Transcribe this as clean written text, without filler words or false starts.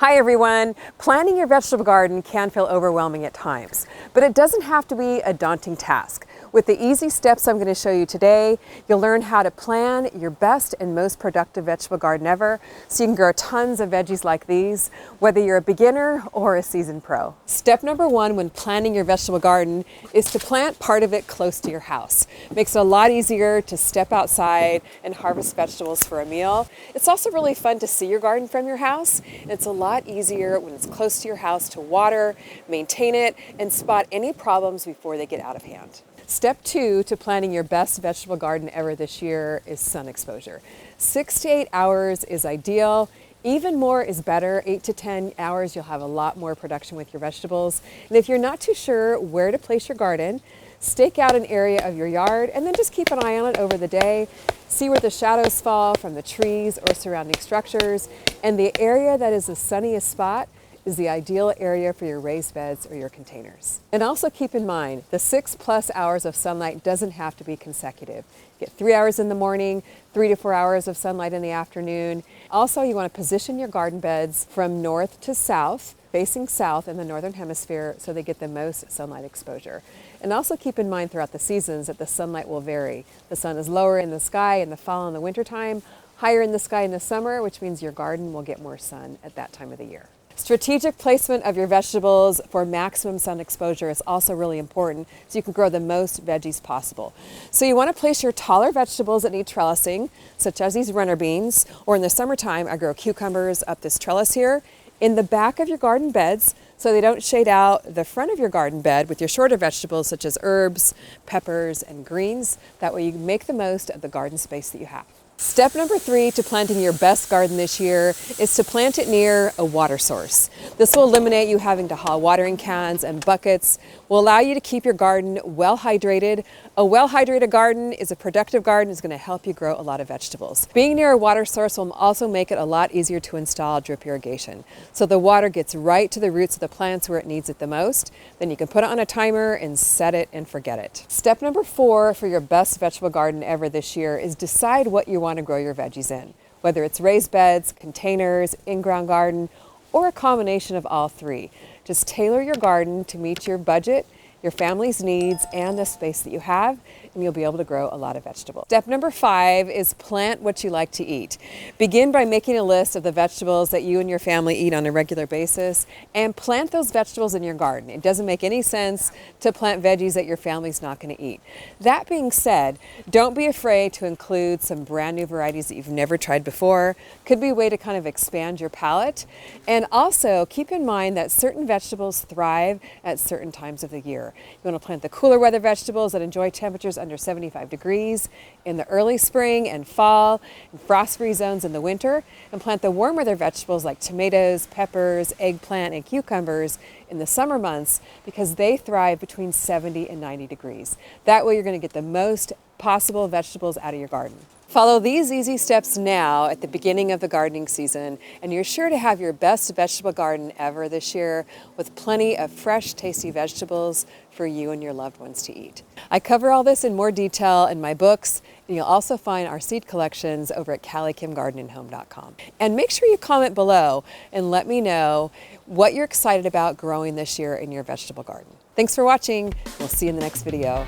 Hi everyone! Planting your vegetable garden can feel overwhelming at times, but it doesn't have to be a daunting task. With the easy steps I'm going to show you today, you'll learn how to plan your best and most productive vegetable garden ever so you can grow tons of veggies like these, whether you're a beginner or a seasoned pro. Step number one when planting your vegetable garden is to plant part of it close to your house. It makes it a lot easier to step outside and harvest vegetables for a meal. It's also really fun to see your garden from your house, and it's a lot easier when it's close to your house to water, maintain it, and spot any problems before they get out of hand. Step two to planting your best vegetable garden ever this year is sun exposure. 6 to 8 hours is ideal. Even more is better. 8 to 10 hours, you'll have a lot more production with your vegetables. And if you're not too sure where to place your garden, stake out an area of your yard and then just keep an eye on it over the day. See where the shadows fall from the trees or surrounding structures. And the area that is the sunniest spot is the ideal area for your raised beds or your containers. And also keep in mind, the 6+ hours of sunlight doesn't have to be consecutive. Get 3 hours in the morning, 3 to 4 hours of sunlight in the afternoon. Also, you want to position your garden beds from north to south, facing south in the northern hemisphere so they get the most sunlight exposure. And also keep in mind throughout the seasons that the sunlight will vary. The sun is lower in the sky in the fall and the winter time, higher in the sky in the summer, which means your garden will get more sun at that time of the year. Strategic placement of your vegetables for maximum sun exposure is also really important so you can grow the most veggies possible. So you want to place your taller vegetables that need trellising, such as these runner beans, or in the summertime I grow cucumbers up this trellis here, in the back of your garden beds so they don't shade out the front of your garden bed with your shorter vegetables such as herbs, peppers, and greens. That way you make the most of the garden space that you have. Step number 3 to planting your best garden this year is to plant it near a water source. This will eliminate you having to haul watering cans and buckets, will allow you to keep your garden well hydrated. A well hydrated garden is a productive garden, is going to help you grow a lot of vegetables. Being near a water source will also make it a lot easier to install drip irrigation. So the water gets right to the roots of the plants where it needs it the most. Then you can put it on a timer and set it and forget it. Step number 4 for your best vegetable garden ever this year is decide what you want to grow your veggies in, whether it's raised beds, containers, in-ground garden, or a combination of all three. Just tailor your garden to meet your budget, your family's needs, and the space that you have, and you'll be able to grow a lot of vegetables. Step number 5 is plant what you like to eat. Begin by making a list of the vegetables that you and your family eat on a regular basis, and plant those vegetables in your garden. It doesn't make any sense to plant veggies that your family's not going to eat. That being said, don't be afraid to include some brand new varieties that you've never tried before. Could be a way to kind of expand your palate. And also keep in mind that certain vegetables thrive at certain times of the year. You want to plant the cooler weather vegetables that enjoy temperatures under 75 degrees in the early spring and fall, and frost-free zones in the winter, and plant the warm weather vegetables like tomatoes, peppers, eggplant, and cucumbers in the summer months because they thrive between 70 and 90 degrees. That way you're going to get the most possible vegetables out of your garden. Follow these easy steps now at the beginning of the gardening season, and you're sure to have your best vegetable garden ever this year with plenty of fresh, tasty vegetables for you and your loved ones to eat. I cover all this in more detail in my books, and you'll also find our seed collections over at CaliKimGardenandHome.com. And make sure you comment below and let me know what you're excited about growing this year in your vegetable garden. Thanks for watching. We'll see you in the next video.